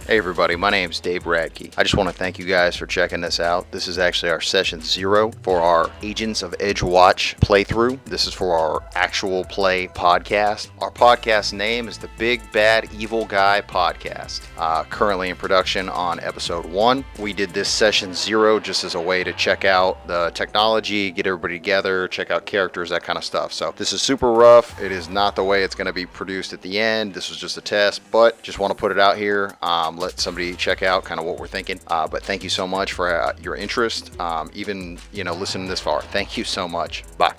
Hey everybody, my name's Dave Radke. I just want to thank you guys for checking this out. This is actually our session 0 for our Agents of Edgewatch playthrough. This is for our actual play podcast. Our podcast name is the Big Bad Evil Guy Podcast. Currently in production on episode 1. We did this session 0 just as a way to check out the technology, get everybody together, check out characters, that kind of stuff. So this is super rough. It is not the way it's going to be produced at the end. This was just a test, but just want to put it out here. Let somebody check out kind of what we're thinking. But thank you so much for your interest, even listening this far. Thank you so much. Bye.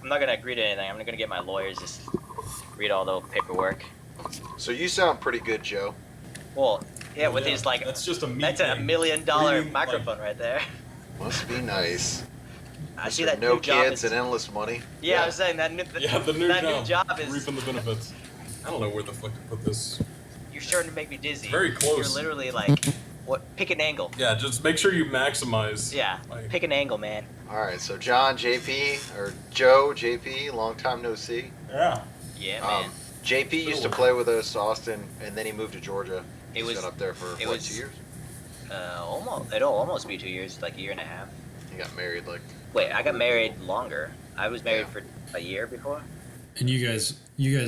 I'm not gonna agree to anything. I'm gonna get my lawyers just read all the paperwork. So you sound pretty good, Joe. Well, yeah, with these like that's just a $1 million microphone right there. Must be nice. I see that no new job kids is... and endless money. Yeah, I was saying that new job is reaping the benefits. I don't know where the fuck to put this. You're starting to make me dizzy. Very close. You're literally like, pick an angle. Yeah, just make sure you maximize. Yeah, pick an angle, man. All right, so John, JP, or Joe, JP, long time no see. Yeah. Yeah, man. JP used to play with us, Austin, and then he moved to Georgia. He's been up there for 2 years? It'll almost be 2 years, like a year and a half. He got married Wait, I got married longer. I was married for a year before. And you guys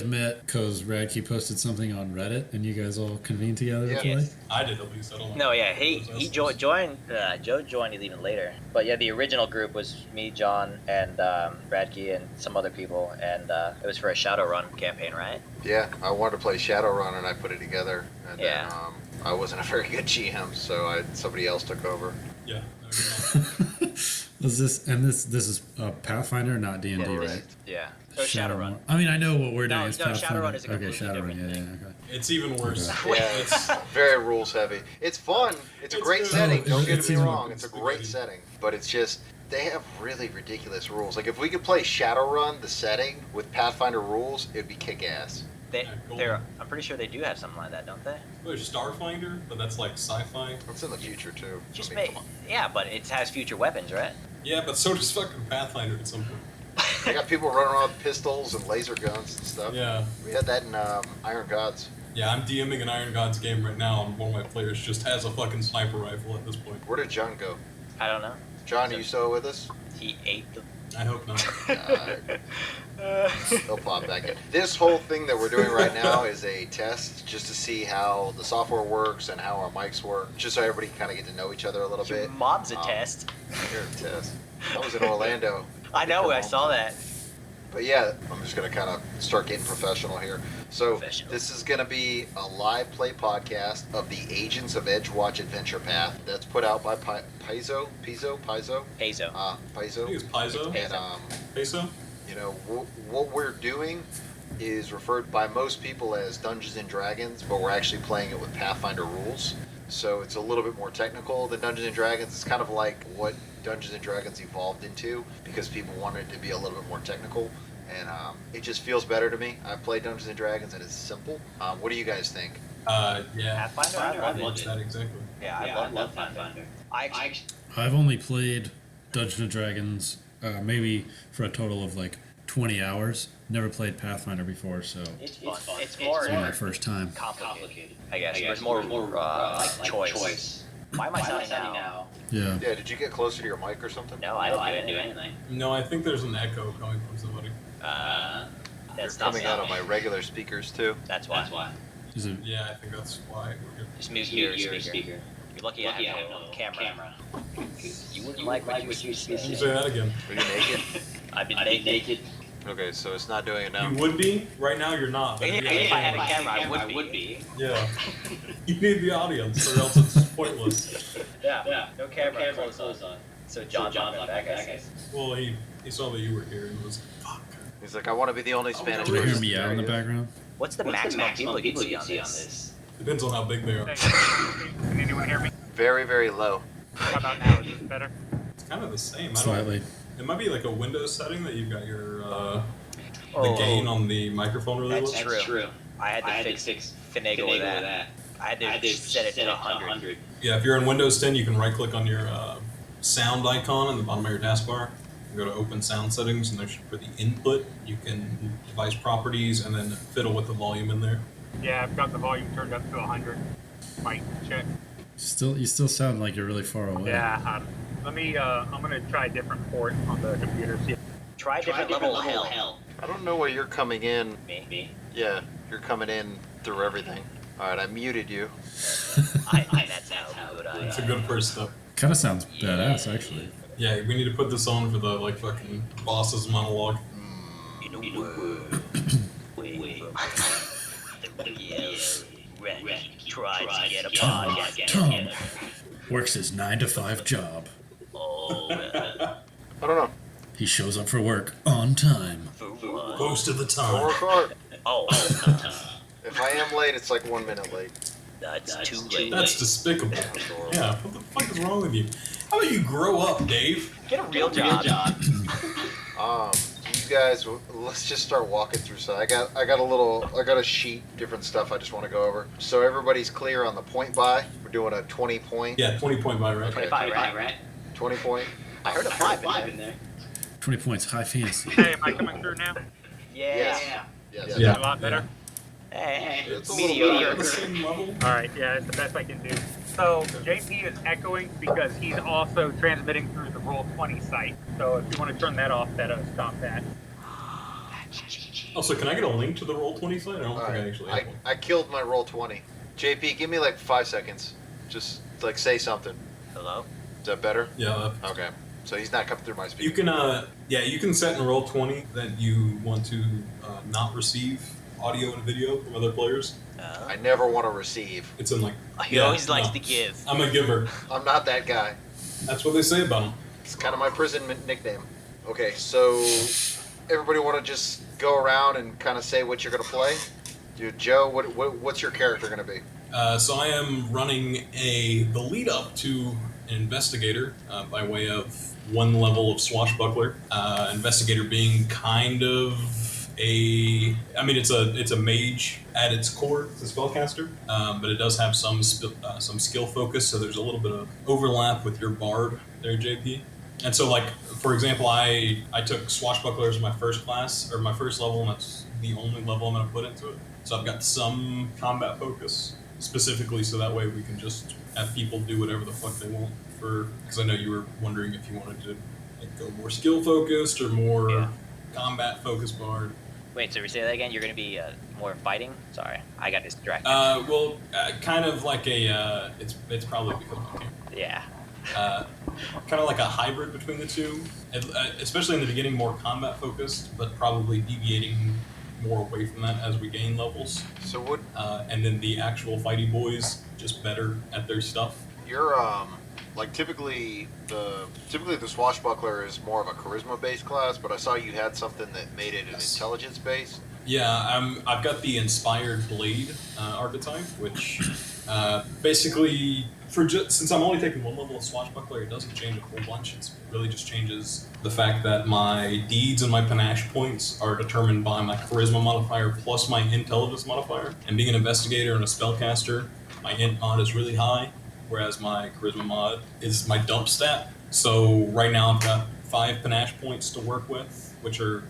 met because Radke posted something on Reddit, and you guys all convened together to play? Yes. I did at least. I don't know. No, yeah, he joined. Joe joined even later. But yeah, the original group was me, John, and Radke, and some other people, and it was for a Shadowrun campaign, right? Yeah, I wanted to play Shadowrun, and I put it together. And then I wasn't a very good GM, so somebody else took over. Yeah. Was this is Pathfinder, not D&D, right? Yeah. Or Shadowrun. I mean, I know what we're doing. No, is Pathfinder. Shadowrun is a completely different thing. Okay. It's even worse. Yeah, it's very rules heavy. It's fun. It's a great setting. Don't get me wrong. It's a great setting, but it's just they have really ridiculous rules. Like if we could play Shadowrun, the setting with Pathfinder rules, it'd be kick-ass. I'm pretty sure they do have something like that, don't they? There's Starfinder, but that's like sci-fi. That's in the future too. Yeah, but it has future weapons, right? Yeah, but so does fucking Pathfinder at some point. They got people running around with pistols and laser guns and stuff. Yeah. We had that in Iron Gods. Yeah, I'm DMing an Iron Gods game right now, and one of my players just has a fucking sniper rifle at this point. Where did John go? I don't know. John, are you still with us? He ate the... I hope not. He'll pop back in. This whole thing that we're doing right now is a test just to see how the software works and how our mics work, just so everybody can kind of get to know each other a little bit. Mob's a test. You're a test. I was in Orlando. I know, I saw that. But yeah, I'm just going to kind of start getting professional here. So this is going to be a live play podcast of the Agents of Edgewatch Adventure Path. That's put out by Paizo. Paizo. Paizo. I think it's Paizo. And Paizo. What we're doing is referred by most people as Dungeons and Dragons, but we're actually playing it with Pathfinder rules. So it's a little bit more technical than Dungeons and Dragons. It's kind of like what Dungeons and Dragons evolved into because people wanted it to be a little bit more technical, and it just feels better to me. I've played Dungeons and Dragons and it's simple. What do you guys think? Yeah. Pathfinder, I love that exactly. Yeah, I love Pathfinder. I've only played Dungeons and Dragons maybe for a total of like 20 hours. Never played Pathfinder before, so it's fun. It's more my first time. complicated. I guess there's more choice. Why am I sounding now? Yeah. Yeah, did you get closer to your mic or something? No, I didn't do anything. No, I think there's an echo coming from somebody. It's coming out of my regular speakers too. That's why. Is it? Yeah, I think that's why. Just mute your speaker. You're lucky I have no camera. You wouldn't like what you see. Say that again. Are you naked? I've been naked. Okay, so it's not doing it now. You would be? Right now you're not. But If I had a camera, I would be. Yeah. You need the audience, or else it's pointless. Yeah. No camera close on. So John's back, I guess. Well, he saw that you were here and was like, fuck. He's like, I want to be the only Spanish Do you person. hear me out in the background? What's the maximum people you can see on this? Depends on how big they are. Can anyone hear me? Very, very low. How about now? Is it better? It's kind of the same. Slightly. It might be like a Windows setting that you've got your the gain on the microphone really low. That's true. I had to finagle with that. I had to set it to 100. Yeah, if you're in Windows 10, you can right-click on your sound icon in the bottom of your taskbar, Go to open sound settings, and there's for the input, you can device properties and then fiddle with the volume in there. Yeah, I've got the volume turned up to 100. Mic check. You still sound like you're really far away. Yeah, let me, I'm gonna try a different port on the computer. See. Try different level of hell. I don't know where you're coming in. Me. Yeah, you're coming in through everything. All right, I muted you. That's how good I It's a good first step. Kind of sounds badass, actually. Yeah, we need to put this on for the like fucking boss's monologue. In a word, try to get a Tom works his 9-to-5 job. I don't know. He shows up for work on time. Most of the Don't time. work hard. Oh, If I am late, it's like 1 minute late. that's too late. That's despicable. Yeah, what the fuck is wrong with you? How about you grow up, Dave? Get a real job. You guys, let's just start walking through. So I got a sheet, different stuff I just want to go over. So everybody's clear on the point buy. We're doing a 20 point. Yeah, 20 point buy, right? 25, right? 20 point. I heard a 5 in there. 20 points, high fantasy. Hey, am I coming through now? Yes. Is Yeah. it a lot better? Hey, It's a mediocre. At the same level. Alright, yeah, it's the best I can do. So, JP is echoing because he's also transmitting through the Roll20 site. So if you want to turn that off, that'll stop that. Also, can I get a link to the Roll20 site? I don't All think I right. actually have one. I killed my roll 20. JP, give me like 5 seconds. Just like say something. Hello? Is that better? Yeah, Okay. So he's not coming through my speaker. you can you can set in Roll20 that you want to not receive audio and video from other players. I never want to receive. It's in like He always likes to give. I'm a giver. I'm not that guy. That's what they say about him. It's kind of my prison nickname. Okay, so everybody want to just go around and kind of say what you're gonna play? Dude, Joe, what's your character gonna be? So I am running the lead up to an investigator by way of 1 level of swashbuckler. Investigator being kind of it's a mage at its core. It's a spellcaster, but it does have some skill focus. So there's a little bit of overlap with your bard there, JP. And so, like for example, I took swashbuckler as my first class or my first level, and that's the only level I'm going to put into it. So I've got some combat focus specifically, so that way we can just have people do whatever the fuck they want. Because I know you were wondering if you wanted to go more skill focused or more combat focused bard. Wait, so we say that again? You're going to be more fighting? Sorry, I got distracted. Kind of like it's probably because of my camera. Yeah. Kind of like a hybrid between the two, especially in the beginning, more combat focused, but probably deviating more away from that as we gain levels. So what? And then the actual fighty boys just better at their stuff. You're like typically the swashbuckler is more of a charisma based class, but I saw you had something that made it an intelligence based. Yeah, I've got the inspired blade archetype, which basically since I'm only taking 1 level of swashbuckler, it doesn't change a whole bunch. It really just changes the fact that my deeds and my panache points are determined by my charisma modifier plus my intelligence modifier. And being an investigator and a spellcaster, my int mod is really high, whereas my charisma mod is my dump stat. So right now I've got 5 panache points to work with, which are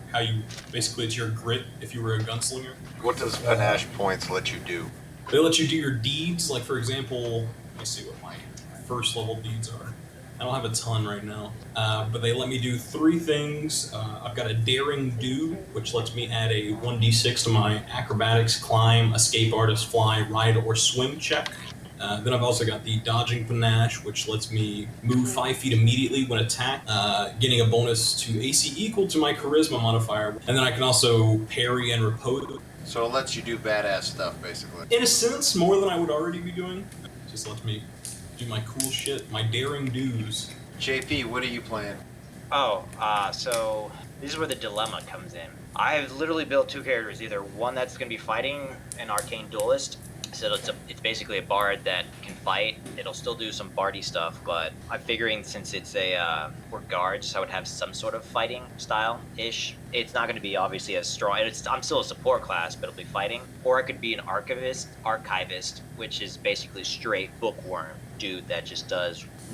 it's your grit if you were a gunslinger. What does panache points let you do? They let you do your deeds, like for example, let me see what my first level deeds are. I don't have a ton right now, but they let me do 3 things. I've got a daring do, which lets me add a 1d6 to my acrobatics, climb, escape artist, fly, ride, or swim check. Then I've also got the dodging panache, which lets me move 5 feet immediately when attacked, getting a bonus to AC equal to my charisma modifier. And then I can also parry and repose. So it lets you do badass stuff, basically. In a sense, more than I would already be doing. Just lets me do my cool shit, my daring do's. JP, what are you playing? So this is where the dilemma comes in. I've literally built 2 characters, either one that's going to be fighting an arcane duelist. So it's basically a bard that can fight. It'll still do some bardy stuff, but I'm figuring since it's we're guards, I would have some sort of fighting style-ish. It's not going to be obviously as strong. I'm still a support class, but it'll be fighting. Or I could be an archivist, which is basically straight bookworm. dude that just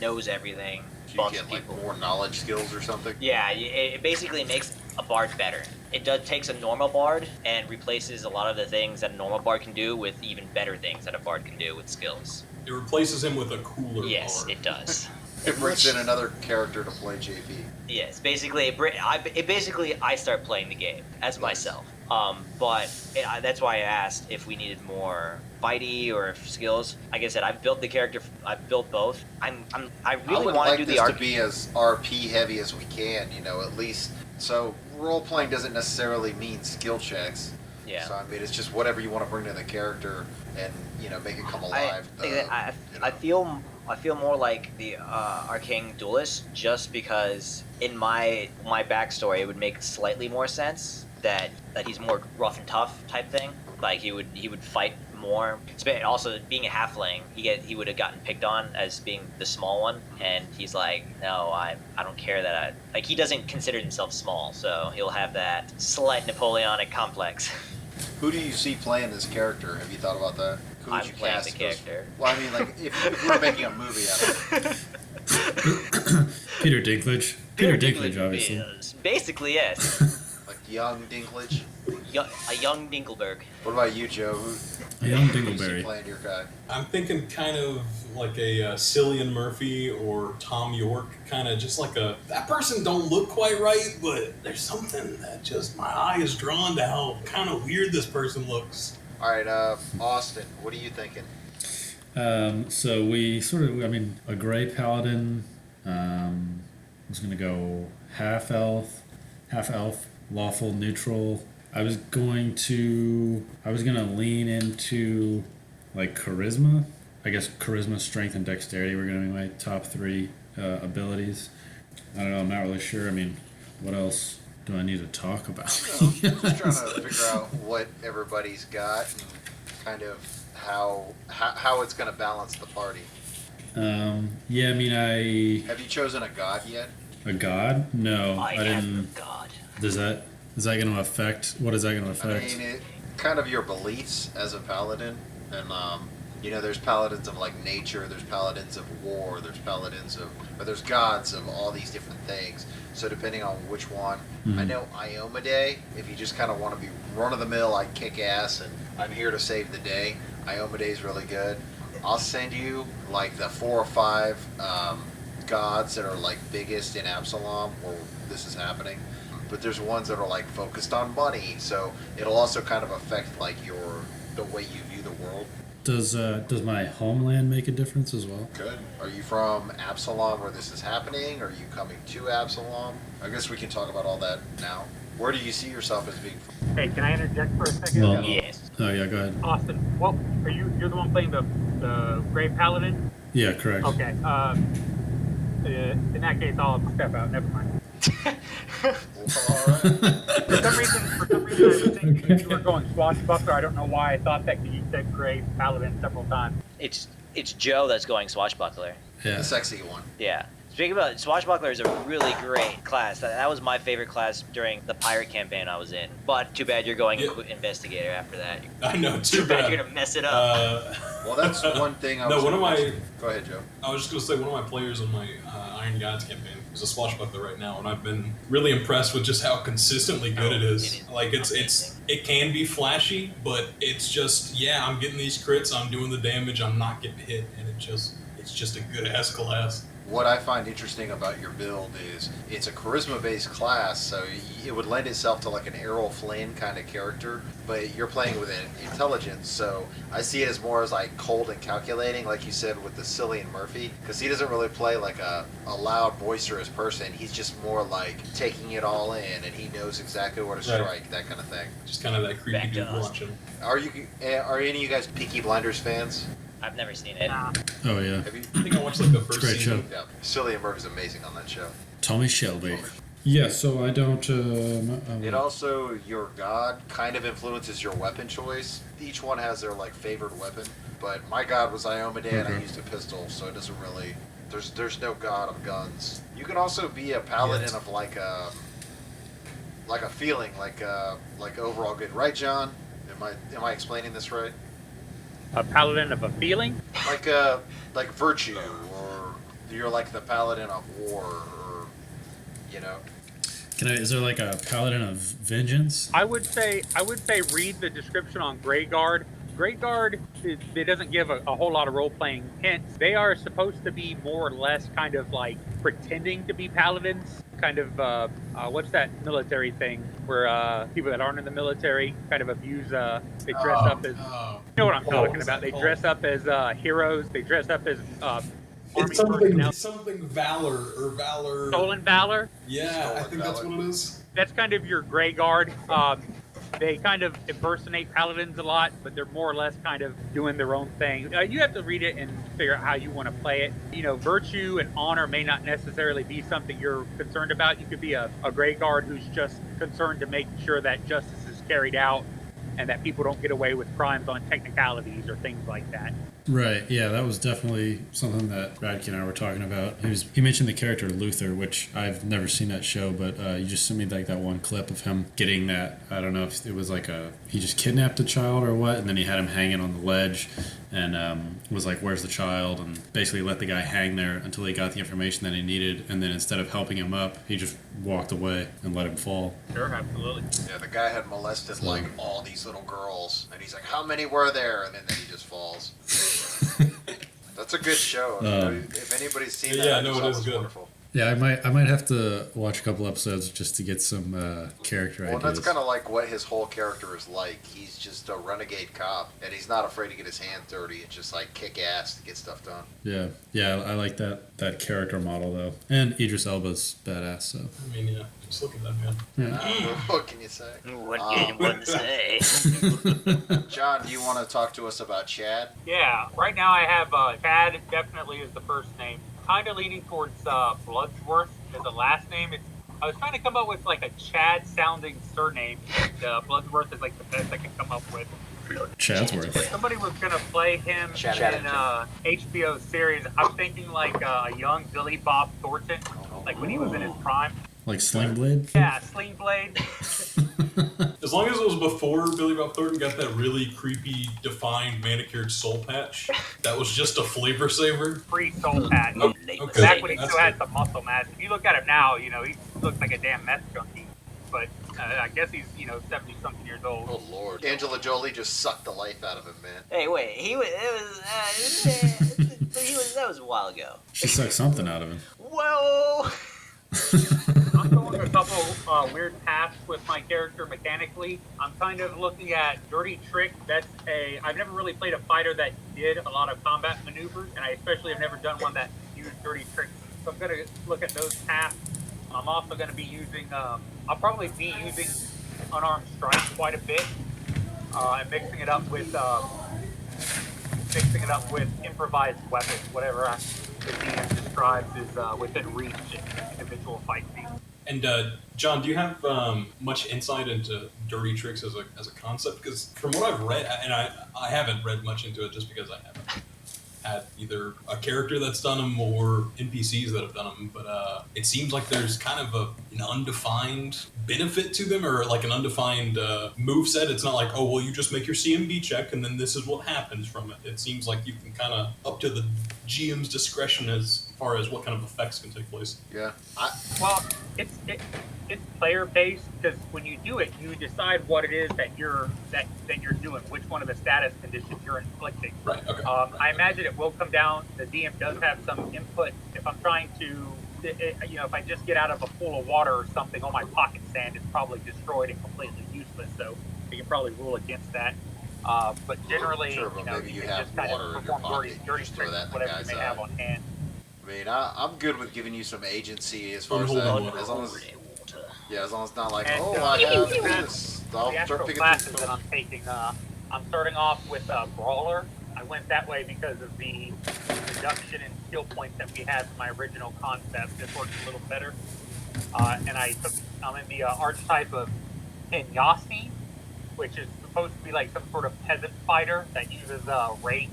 knows everything. So you bumps get like people. more knowledge skills or something. Yeah, it basically makes a bard better. It takes a normal bard and replaces a lot of the things that a normal bard can do with even better things that a bard can do with skills. It replaces him with a cooler Yes, bard. it does. It brings in another character to play JP. Yes, basically, I start playing the game as myself. That's why I asked if we needed more fighty or skills. Like I said, I've built the character. I've built both. I really would want like to do this the to be as RP heavy as we can. At least so role playing doesn't necessarily mean skill checks. Yeah. So I mean, it's just whatever you want to bring to the character and make it come alive. I feel more like the arcane duelist just because in my backstory it would make slightly more sense that he's more rough and tough type thing. Like he would fight more. Also, being a halfling, he would have gotten picked on as being the small one, and he's like, no, I don't care that he doesn't consider himself small, so he'll have that slight Napoleonic complex. Who do you see playing this character? Have you thought about that? Who would I'm you playing cast the character. Well, I mean, like if we were making a movie out of it, Peter Dinklage. Peter Dinklage, obviously. Is basically, yes. like young Dinklage. A young Dinkelberg. What about you, Joe? A young Who do you see Dingleberry. playing your guy? I'm thinking kind of like a Cillian Murphy or Tom York, kind of just like that person don't look quite right, but there's something that just my eye is drawn to how kind of weird this person looks. All right, Austin, what are you thinking? So we a gray paladin. Was gonna go half elf, lawful neutral. I was gonna lean into like charisma. I guess charisma, strength, and dexterity were gonna be my top three abilities. I don't know. I'm not really sure. I mean, what else do I need to talk about? Just trying to figure out what everybody's got and kind of how it's going to balance the party. Yeah, I mean, Have you chosen a god yet? a god? No, I I have didn't. no god. Is that going to affect? What is that going to affect? I mean, kind of your beliefs as a paladin, and there's paladins of like nature, there's paladins of war, there's gods of all these different things. So depending on which one, I know Iomade, if you just kind of want to be run of the mill, I kick ass and I'm here to save the day. Iomade is really good. I'll send you like the 4 or 5 gods that are like biggest in Absalom where this is happening. But there's ones that are like focused on money, so it'll also kind of affect like the way you view the world. Does my homeland make a difference as well? Good. Are you from Absalom where this is happening? Are you coming to Absalom? I guess we can talk about all that now. Where do you see yourself as being from? Hey, can I interject for a second? Well, Yes. Oh yeah, go ahead. Austin, you're the one playing the Grey Paladin? Yeah, correct. Okay. In that case, I'll step out. Never mind. All right. For some reason, I was thinking that you were going swashbuckler. I don't know why I thought that because you said Grey Paladin several times. It's Joe that's going swashbuckler. Yeah. The sexy one. Yeah. Speaking about swashbuckler is a really great class. That was my favorite class during the pirate campaign I was in. But too bad you're going investigator after that. I know, Too bad you're gonna mess it up. Well, that's one thing I was No, Go ahead, Joe. I was just going to say, one of my players on my Iron Gods campaign is a swashbuckler right now, and I've been really impressed with just how consistently good it is. Like, it can be flashy, but it's just, I'm getting these crits, I'm doing the damage, I'm not getting hit, and it's just a good-ass class. What I find interesting about your build is it's a charisma-based class, so it would lend itself to like an Errol Flynn kind of character, but you're playing with an intelligence, so I see it as more as like cold and calculating, like you said with the Cillian Murphy, because he doesn't really play like a loud, boisterous person. He's just more like taking it all in, and he knows exactly where to strike, that kind of thing. Just kind of that creepy Back to dude us. watching. Are any of you guys Peaky Blinders fans? I've never seen it. Nah. Oh yeah. Have you? I think I watched like the first Great season. show. Yeah, Cillian Murphy's amazing on that show. Tommy Shelby. Yeah. So I don't. It also, your god kind of influences your weapon choice. Each one has their like favored weapon, but my god was Iomade and I used a pistol, so it doesn't really. There's no god of guns. You can also be a paladin of like a feeling, like overall good, right, John? Am I explaining this right? A paladin of a feeling? Like virtue, or you're like the paladin of war, or you know. Is there like a paladin of vengeance? I would say read the description on Greyguard. Greyguard, it doesn't give a whole lot of role-playing hints. They are supposed to be more or less kind of like pretending to be paladins. Kind of, what's that military thing where people that aren't in the military kind of abuse, they dress up as, you know what I'm talking about. They dress up as heroes. They dress up as army personnel. It's something valor or valor. Stolen valor? Yeah, I think that's what it is. That's kind of your Greyguard. They kind of impersonate paladins a lot, but they're more or less kind of doing their own thing. You have to read it and figure out how you want to play it. You know, virtue and honor may not necessarily be something you're concerned about. You could be a Greyguard who's just concerned to make sure that justice is carried out and that people don't get away with crimes on technicalities or things like that. Right. Yeah, that was definitely something that Radke and I were talking about. He mentioned the character Luther, which I've never seen that show, but you just sent me like that one clip of him getting that. I don't know if it was like he just kidnapped a child or what, and then he had him hanging on the ledge and was like, "Where's the child?" and basically let the guy hang there until he got the information that he needed, and then instead of helping him up, he just walked away and let him fall. Sure, absolutely. Yeah, the guy had molested like all these little girls, and he's like, "How many were there?" And then he just falls. That's a good show. If anybody's seen that, no, it is good. Wonderful. Yeah, I might have to watch a couple episodes just to get some character ideas. Well, that's kind of like what his whole character is like. He's just a renegade cop, and he's not afraid to get his hand dirty and just like kick ass to get stuff done. Yeah, I like that character model though, and Idris Elba's badass. So I mean, yeah, just look at that man. yeah. What can you say? What to say? John, do you want to talk to us about Chad? Yeah, right now I have Chad definitely is the first name. Kind of leaning towards Bloodsworth as the last name. I was trying to come up with like a Chad sounding surname, and Bloodsworth is like the best I can come up with. Chadsworth. If somebody was gonna play him in HBO series, I'm thinking like a young Billy Bob Thornton, like when he was in his prime. Like Sling Blade? Yeah, Sling Blade. As long as it was before Billy Bob Thornton got that really creepy, defined, manicured soul patch, that was just a flavor saver. Free soul patch. Okay. Back when he That's still had good. the muscle mass. If you look at him now, you know, he looks like a damn meth junkie. But I guess he's, 70-something years old. Oh Lord, Angela Jolie just sucked the life out of him, man. Hey, wait. That was a while ago. She sucked something out of him. Whoa! I'm going a couple weird paths with my character mechanically. I'm kind of looking at Dirty Trick. I've never really played a fighter that did a lot of combat maneuvers, and I especially have never done one that used Dirty Tricks. So I'm going to look at those paths. I'm also going to be using, I'll probably be using Unarmed Strike quite a bit, and mixing it up with improvised weapons, whatever the DM describes is within reach in individual fight scenes. And John, do you have much insight into Dirty Tricks as a concept? Because from what I've read, and I haven't read much into it just because I haven't had either a character that's done them or NPCs that have done them, but it seems like there's kind of an undefined benefit to them, or like an undefined move set. It's not like, oh, well, you just make your CMB check and then this is what happens from it. It seems like you can kind of up to the GM's discretion as far as what kind of effects can take place. Yeah. Well, it's player based, because when you do it, you decide what it is that you're doing, which one of the status conditions you're inflicting. Right. Okay. I imagine it will come down. The DM does have some input. If I'm trying to, if I just get out of a pool of water or something, all my pocket sand is probably destroyed and completely useless. So you can probably rule against that. But generally, Sure, but maybe you can have just kind water of in your perform pocket. dirty Just throw tricks, that in the whatever you guy's may have eye. on hand. I mean, I'm good with giving you some agency as far as Hold that. on. As long as it's not like, And, I have the this. I'll the actual start picking classes things that I'm taking, I'm starting off with Brawler. I went that way because of the reduction in skill points that we had from my original concept. This works a little better. And I'm in the archetype of Kenyasi, which is supposed to be like some sort of peasant fighter that uses rakes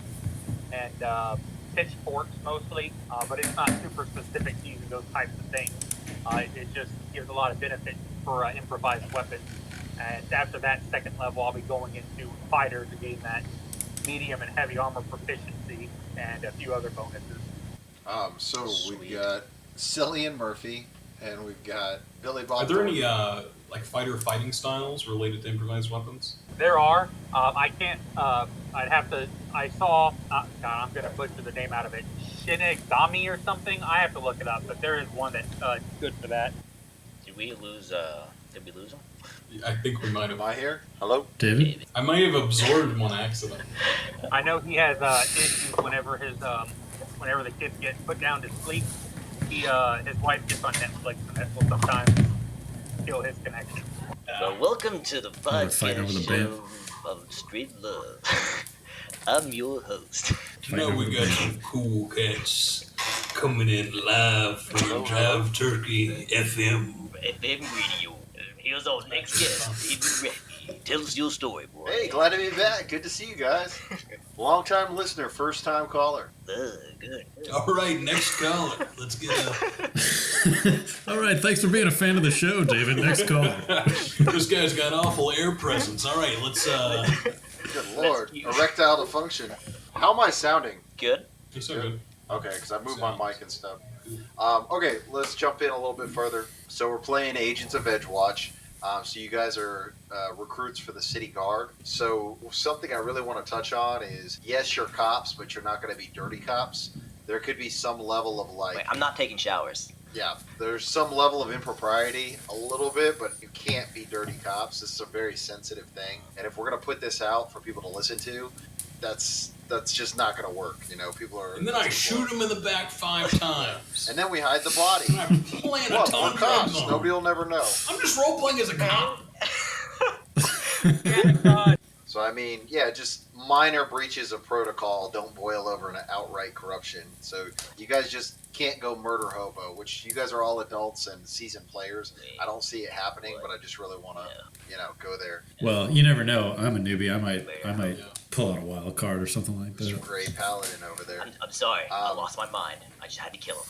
and pitchforks mostly, but it's not super specific to using those types of things. It just gives a lot of benefit for improvised weapons. And after that second level, I'll be going into fighter to gain that medium and heavy armor proficiency, and a few other bonuses. So we've Sweet. got Cillian Murphy, and we've got Billy Bob. Are there any like fighting styles related to improvised weapons? There are. I can't. I'd have to. I saw. God, I'm gonna butcher the name out of it. Shinigami or something. I have to look it up, but there is one that's good for that. Did we lose him? I think we might have. Am I here? Hello? David? I might have absorbed one accident. I know he has issues whenever whenever the kids get put down to sleep. His wife gets on Netflix, and that will sometimes kill his connection. Well, welcome to the we're fighting over podcast the band. show of Street Love. I'm your host. You know, we got some cool cats coming in live from Drive Turkey FM. FM Radio. Here's our next guest, David Reddy. Tell us your story, boy. Hey, glad to be back. Good to see you guys. Long-time listener, first-time caller. Good. All right, next caller. Let's get All right, thanks for being a fan of the show, David. Next caller. This guy's got awful air presence. All right, let's. Good lord. Erectile dysfunction. How am I sounding? Good. You're so good. Okay, because I moved my mic and stuff. Okay, let's jump in a little bit further. So we're playing Agents of Edgewatch. So you guys are recruits for the city guard. So something I really want to touch on is, yes, you're cops, but you're not going to be dirty cops. There could be some level of Wait, I'm not taking showers. yeah, there's some level of impropriety, a little bit, but you can't be dirty cops. This is a very sensitive thing. And if we're going to put this out for people to listen to, that's just not going to work. You know, people are... And then I shoot him in the back 5 times. And then we hide the body. And I plant a What? ton We're of cops. drugs on him. Nobody will never know. I'm just role-playing as a cop. So, I mean, yeah, just minor breaches of protocol don't boil over into outright corruption. So, you guys just can't go murder hobo, which you guys are all adults and seasoned players. I don't see it happening, but I just really want to, go there. Well, you never know. I'm a newbie. I might pull out a wild card or something like This that. great paladin over there. I'm sorry. I lost my mind. I just had to kill him.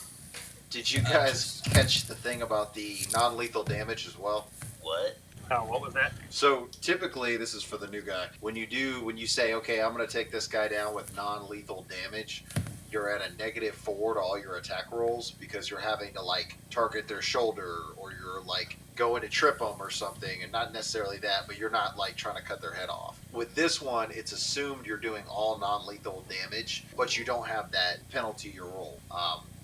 Did you guys catch the thing about the non-lethal damage as well? What? What was that? So typically, this is for the new guy. When you say, okay, I'm going to take this guy down with non-lethal damage, you're at a -4 to all your attack rolls because you're having to like target their shoulder or you're like going to trip them or something, and not necessarily that, but you're not like trying to cut their head off. With this one, it's assumed you're doing all non-lethal damage, but you don't have that penalty to your roll.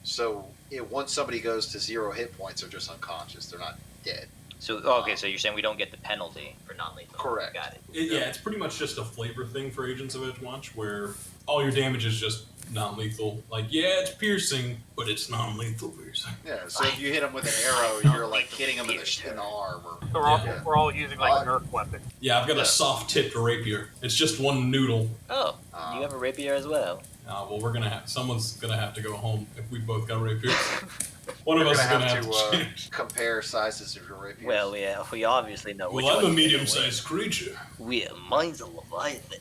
So once somebody goes to 0 hit points, they're just unconscious. They're not dead. So okay, so you're saying we don't get the penalty for non-lethal? Correct. Got it. Yeah, it's pretty much just a flavor thing for Agents of Edgewatch, where all your damage is just non-lethal. Like, yeah, it's piercing, but it's non-lethal piercing. Yeah, so if you hit them with an arrow, you're like hitting them in the arm. Or, So Yeah. we're all using like Nerf weapons. Yeah, I've got a soft-tipped rapier. It's just one noodle. Oh, you have a rapier as well. Well, someone's gonna have to go home if we both got rapiers. One of us is You're gonna have to to change. compare sizes of your rapiers. Well, yeah, we obviously know which Well, I'm a one's gonna medium-sized creature. win. Mine's a Leviathan.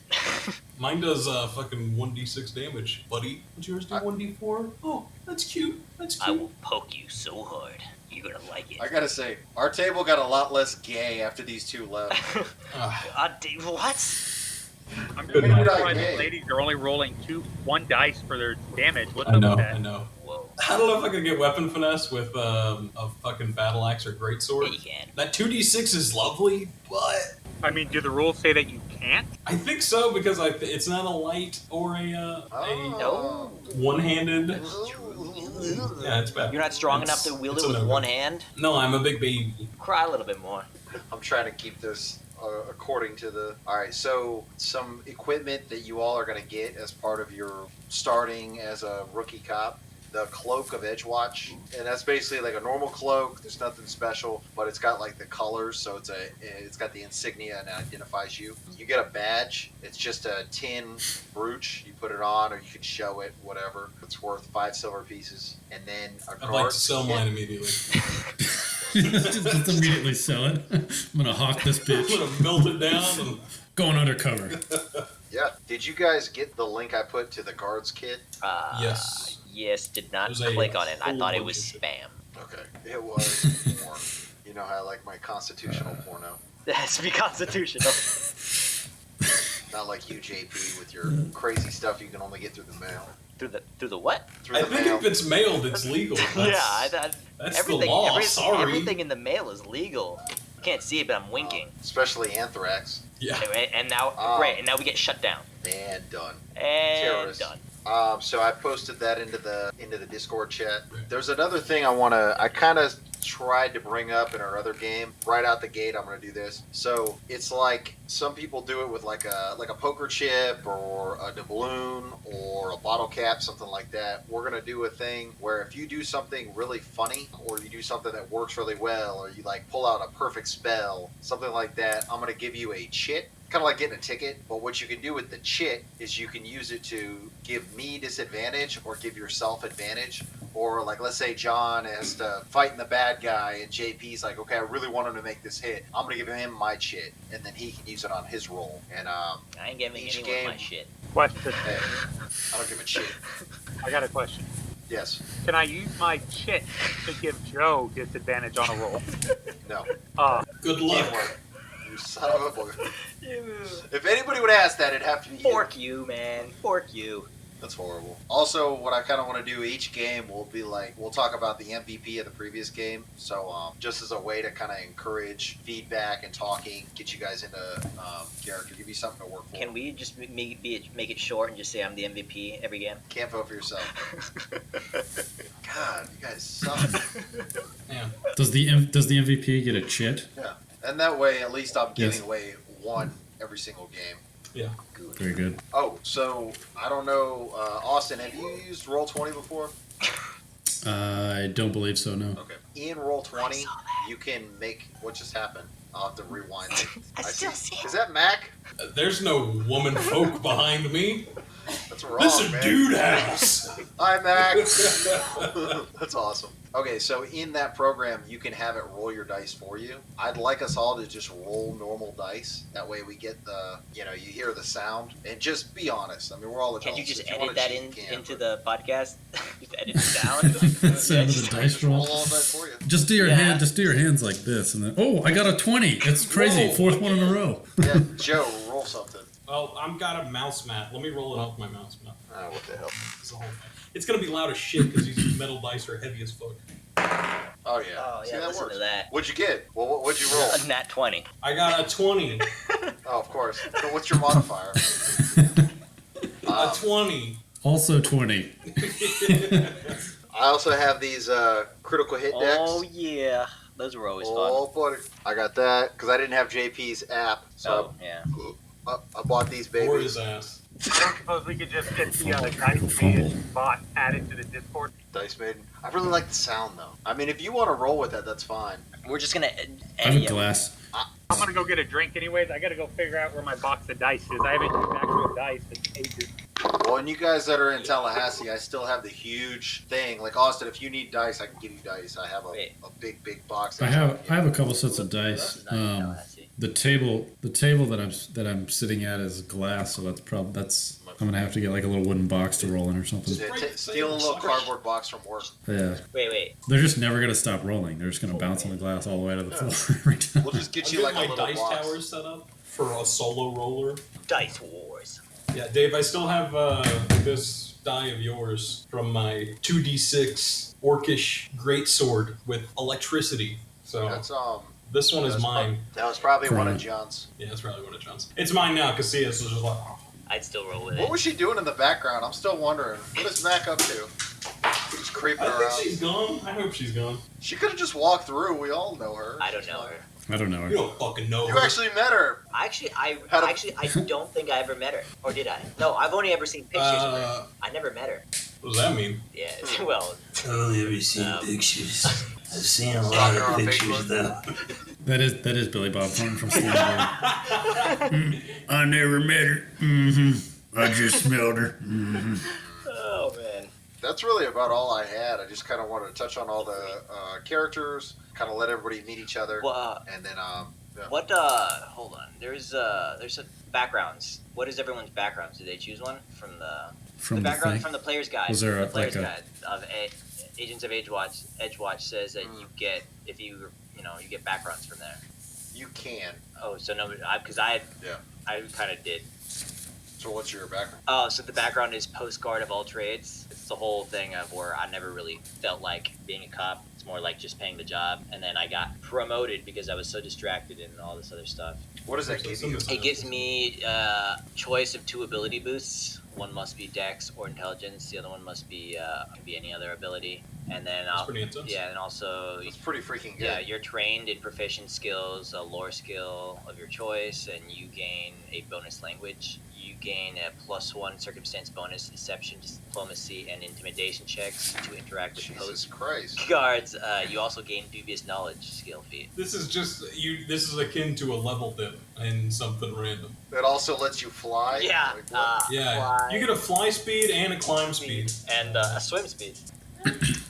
Mine does fucking 1d6 damage. Buddy, what's yours do? 1d4? Oh, that's cute. That's I cute. will poke you so hard. You're gonna like it. I gotta say, our table got a lot less gay after these two left. What? I'm Good just night. surprised the ladies are only rolling 1 dice for their damage. What's I up know, with that? I know. Whoa. I don't know if I could get weapon finesse with a fucking battle axe or Yeah, greatsword. you can. That 2d6 is lovely, but I mean, do the rules say that you can't? I think so because it's not a light or a No. one-handed. Yeah, it's bad. You're not strong enough to wield it's it a with no-go. one hand? No, I'm a big baby. Cry a little bit more. I'm trying to keep this according to the... Alright, so some equipment that you all are going to get as part of your starting as a rookie cop. The Cloak of Edgewatch, and that's basically like a normal cloak. There's nothing special, but it's got like the colors, so it's got the insignia and it identifies you. You get a badge. It's just a tin brooch. You put it on, or you can show it, whatever. It's worth 5 silver pieces, and then a I'd like to guard's sell kit. mine immediately. just immediately sell it. I'm gonna hawk this I'm bitch. gonna melt it down and Going undercover. Yeah. Did you guys get the link I put to the guard's kit? Yes. Yes, did not There's a click on it. I whole thought it bunch was of shit. spam. Okay. It was porn. You know how I like my constitutional porno. That has to be constitutional. Not like you, JP, with your crazy stuff you can only get through the mail. Through the what? Through I the think mail. if it's mailed, it's legal. That's the law. Sorry. Everything in the mail is legal. You can't see it, but I'm winking. Especially anthrax. Yeah. And now, and now we get shut down. And done. And Terrorists. done. So I posted that into the Discord chat. There's another thing I kind of tried to bring up in our other game. Right out the gate, I'm going to do this. So it's like some people do it with like a poker chip or a doubloon or a bottle cap, something like that. We're going to do a thing where if you do something really funny or you do something that works really well or you like pull out a perfect spell, something like that, I'm going to give you a chit. Kind of like getting a ticket, but what you can do with the chit is you can use it to give me disadvantage or give yourself advantage. Or like, let's say John has to fight the bad guy and JP's like, okay, I really want him to make this hit. I'm going to give him my chit and then he can use it on his roll. And I ain't giving anyone my shit. Question. hey, I don't give a shit. I got a question. Yes. Can I use my chit to give Joe disadvantage on a roll? No. Good luck. Teamwork. You son of a boy. If anybody would ask that, it'd have to be Fork you, man. Fork you. That's horrible. Also, what I kind of want to do each game will be like, we'll talk about the MVP of the previous game. So just as a way to kind of encourage feedback and talking, get you guys into character, give you something to work for. Can we just make it short and just say I'm the MVP every game? Can't vote for yourself. God, you guys suck. Yeah. Does the MVP get a chit? Yeah. And that way, at least I'm giving Yes. away one every single game. Yeah. Very good. Oh, so I don't know, Austin, have you used Roll20 before? I don't believe so. No. Okay. In Roll20, you can make what just happened. I'll have to rewind it. I still see it. Is that Mac? There's no woman folk behind me. That's wrong, This is man. Dude House. Hi, Mac. That's awesome. Okay, so in that program, you can have it roll your dice for you. I'd like us all to just roll normal dice. That way we get you hear the sound. And just be honest. I mean, we're all adults. Can you just If edit wanna that cheat, you can, into but the podcast? Just edit it down. Sound of the dice roll roll. all the dice for you. Just do your Yeah. hand. Just do your hands like this, and then I got a 20. It's crazy. Whoa. Fourth one in a row. Yeah, Joe, roll something. Well, I've got a mouse mat. Let me roll it off my mouse mat. Oh, what the hell? It's the whole thing. It's gonna be loud as shit because these metal dice are heavy as fuck. Oh, yeah. Oh, See, yeah, that listen works. to that. What'd you get? Well, what'd you roll? A nat 20. I got a 20. Oh, of course. So what's your modifier? A 20. Also 20. I also have these critical hit decks. Oh, yeah. Those were always Oh, buddy. I got that because I didn't have JP's app. fun. So Yeah. I bought these Or babies. his ass. I don't suppose we could just get the dice made bot added to the Discord. Dice Maiden. I really like the sound though. I mean, if you want to roll with that, that's fine. We're just going to I have a glass. I'm gonna go get a drink anyways. I gotta go figure out where my box of dice is. I haven't used actual dice in ages. Well, and you guys that are in Tallahassee, I still have the huge thing. Like Austin, if you need dice, I can give you dice. I have a big box. I have a couple sets of dice. The table that I'm sitting at is glass, so that's I'm gonna have to get like a little wooden box to roll in or something. Steal a little cardboard box from work. Yeah. Wait. They're just never gonna stop rolling. They're just gonna bounce on the glass all the way to the floor every time. We'll just get I'm you like getting a my little dice box. tower set up for a solo roller. Dice Wars. Yeah, Dave, I still have this die of yours from my 2d6 orcish greatsword with electricity. So That's this one is mine. That was probably one of Right. John's. Yeah, that's probably one of John's. It's mine now because see, it's just like, oh. I'd still roll with What it. was she doing in the background? I'm still wondering. What is Mac up to? Just creeping I think around. she's gone. I hope she's gone. She could have just walked through. We all know her. I don't know her. I don't know You her. don't fucking know You her. actually met her. I How do- don't think I ever met her. Or did I? No, I've only ever seen pictures of her. I never met her. What does that mean? Yeah, well, I've only ever seen pictures. I've seen a lot Stalker of on pictures Facebook. though. That is Billy Bob Thornton from Steve. I never met her. I just smelled her. oh man. That's really about all I had. I just kind of wanted to touch on all the characters, kind of let everybody meet each other, Well, and then what? Hold on. There's some backgrounds. What is everyone's backgrounds? Did they choose one from the From the background thing. from the player's guide? Was there the a- player's like a- guide of Agents of Edgewatch? Edgewatch says that you get if you get backgrounds from there. you can. Oh, so no, because I Yeah. kind of did. So what's your background? Oh, so the background is postcard of all trades. It's the whole thing of where I never really felt like being a cop. It's more like just paying the job. And then I got promoted because I was so distracted in all this other stuff. What does that give you? It gives me choice of 2 ability boosts. One must be Dex or Intelligence. The other one must be can be any other ability. And then That's pretty intense. and also It's pretty freaking good. yeah, you're trained in proficient skills, a lore skill of your choice, and you gain a bonus language. You gain a +1 circumstance bonus, deception, diplomacy, and intimidation checks to interact with Jesus host Christ. guards. You also gain dubious knowledge skill feat. This is just you. This is akin to a level dip in something random. It also lets you fly. Yeah, Like, what? Yeah, fly. you get a fly speed and a climb speed. And a swim speed.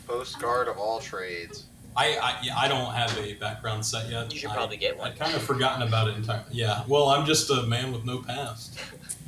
Postcard of all trades. I don't have a background set yet. You should probably get one. I'd kind of forgotten about it entirely. Yeah, well, I'm just a man with no past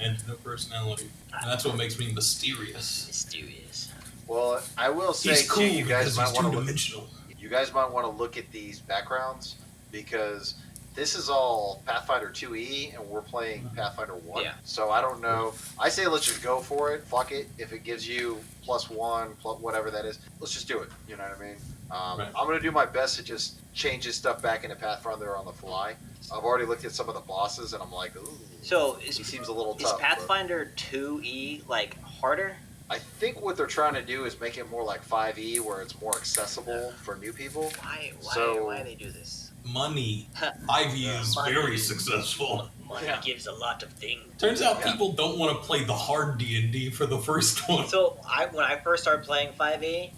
and no personality, and that's what makes me mysterious. Mysterious. Well, I will say He's cool too, you guys because might he's want to look. two-dimensional. You guys might want to look at these backgrounds because this is all Pathfinder 2E and we're playing Pathfinder 1. Yeah. So I don't know. I say let's just go for it. Fuck it. If it gives you +1, plus whatever that is, let's just do it. You know what I mean? Right. I'm going to do my best to just change this stuff back into Pathfinder on the fly. I've already looked at some of the bosses and I'm like, ooh, So he is seems a little is tough. but Pathfinder 2E like harder? I think what they're trying to do is make it more like 5E where it's more accessible for new people. Why So- why they do this? Money. Ivy is Money. very successful. Money Yeah. gives a lot of things. Turns out Yeah. people don't want to play the hard D&D for the first one. So when I first started playing 5e,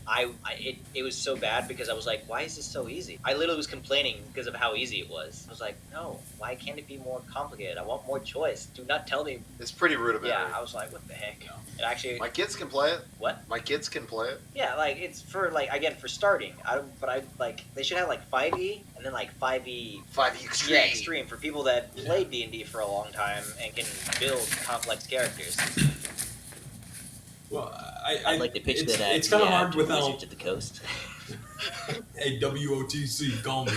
it was so bad because I was like, why is this so easy? I literally was complaining because of how easy it was. I was like, no, why can't it be more complicated? I want more choice. Do not tell me. It's pretty rudimentary. Yeah, I was like, what the heck? It actually, My kids can play it. what? My kids can play it. Yeah, like it's for like again for starting. But I like they should have like 5e and then like 5e 5E extreme. yeah, extreme for people that played D&D for a long time and can build complex characters. Well, I'd like to pitch it's, that it's kind of yeah, hard to without Wizards of the Coast. a WOTC, call me.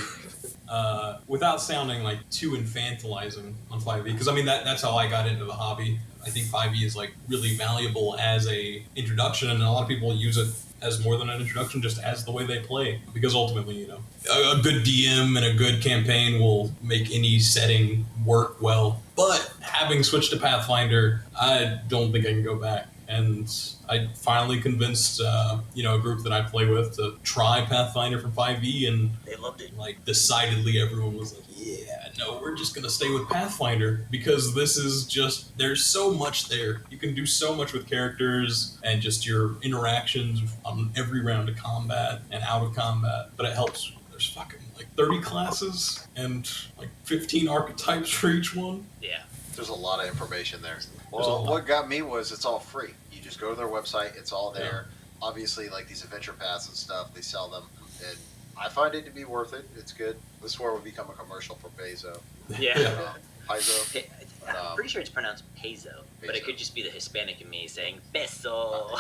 Without sounding like too infantilizing on 5e, because I mean that's how I got into the hobby. I think 5e is like really valuable as a introduction, and a lot of people use it as more than an introduction, just as the way they play. Because ultimately, you know, a good DM and a good campaign will make any setting work well. But having switched to Pathfinder, I don't think I can go back. And I finally convinced, a group that I play with to try Pathfinder from 5e, and They loved it. like decidedly everyone was like, yeah, no, we're just gonna stay with Pathfinder because this is just, there's so much there. You can do so much with characters and just your interactions on every round of combat and out of combat, but it helps. There's fucking like 30 classes and like 15 archetypes for each one. Yeah. There's a lot of information there. There's a Well, lot. what got me was it's all free. You just go to their website, it's all there. Obviously, like these adventure paths and stuff, they sell them, and I find it to be worth it. It's good. This is where we become a commercial for Paizo. Yeah. Paizo. I'm pretty sure it's pronounced Paizo, but it Paizo. could just be the Hispanic in me saying peso.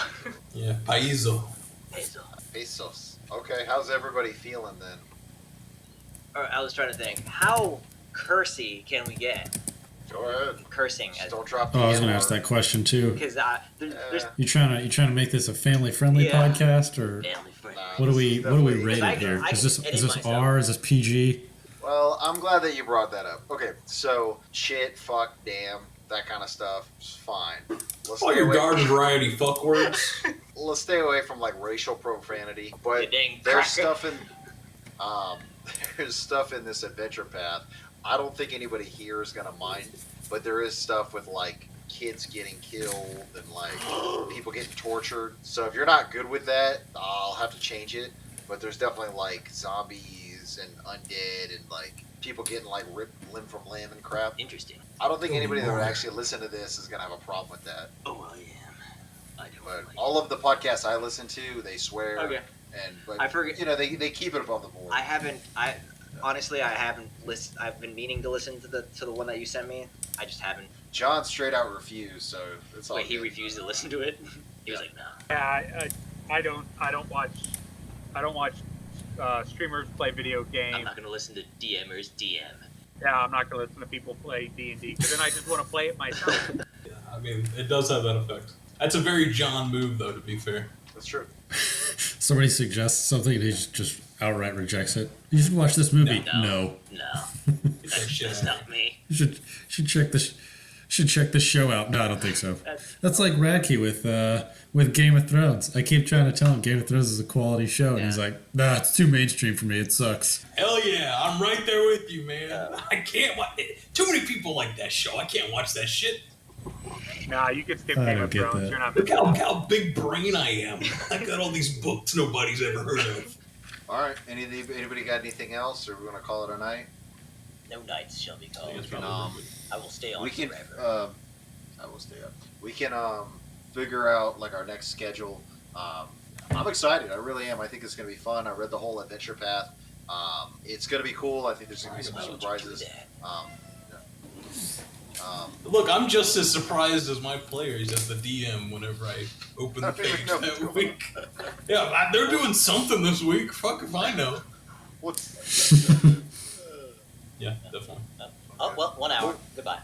Yeah, Paizo. Peso. Pesos. Okay, how's everybody feeling then? Or I was trying to think, how cursy can we get? Go ahead. Cursing Just as don't drop the Oh, I was N going to ask word. that question too. because there's Yeah. You trying to make this a family friendly Yeah. podcast, or family friendly. Nah. what do we Definitely. rate I it can- here? I Is can this edit is this myself. R? Is this PG? Well, I'm glad that you brought that up. Okay, so shit, fuck, damn, that kind of stuff is fine. Let's All stay your away- garden variety fuck words. Let's stay away from like racial profanity. You But dang there's cracker. stuff in there's stuff in this adventure path. I don't think anybody here is gonna mind, but there is stuff with like kids getting killed and like people getting tortured. So if you're not good with that, I'll have to change it. But there's definitely like zombies and undead and like people getting like ripped limb from limb and crap. Interesting. I don't think Oh, anybody that would Lord. actually listen to this is gonna have a problem with that. Oh, I am. I don't But like all of the podcasts I listen to, they swear. Okay. But I forget- you know, they keep it above the board. I haven't. Honestly, I haven't listened. I've been meaning to listen to the one that you sent me. I just haven't. John straight out refused, so it's all Wait, he good. refused to listen to it. He was like, no. Yeah, I don't watch streamers play video I'm games. not gonna listen to DMers DM. Yeah, I'm not gonna listen to people play D&D because then I just want to play it myself. I mean, it does have that effect. That's a very John move, though, to be fair. That's true. Somebody suggests something and he just outright rejects it. You should watch this movie. No. That's not me. You should check this. Should check this show out. No, I don't think so. That's like Radke with Game of Thrones. I keep trying to tell him Game of Thrones is a quality show, and he's like, "Nah, it's too mainstream for me. It sucks." Hell yeah, I'm right there with you, man. I can't watch it. Too many people like that show. I can't watch that shit. Nah, you can skip I Game don't of get Thrones. that. You're not. Look how big brain I am. I got all these books nobody's ever heard of. All right. Anybody got anything else, or we want to call it a night? No nights shall be called. It's probably I will stay on We can. forever. I will stay up. We can figure out like our next schedule. I'm excited. I really am. I think it's gonna be fun. I read the whole adventure path. It's gonna be cool. I think there's gonna be some surprises. Look, I'm just as surprised as my players as the DM whenever I open the page that week. Yeah, they're doing something this week. Fuck if I know. What's Yeah, definitely. Oh, well, 1 hour. Goodbye.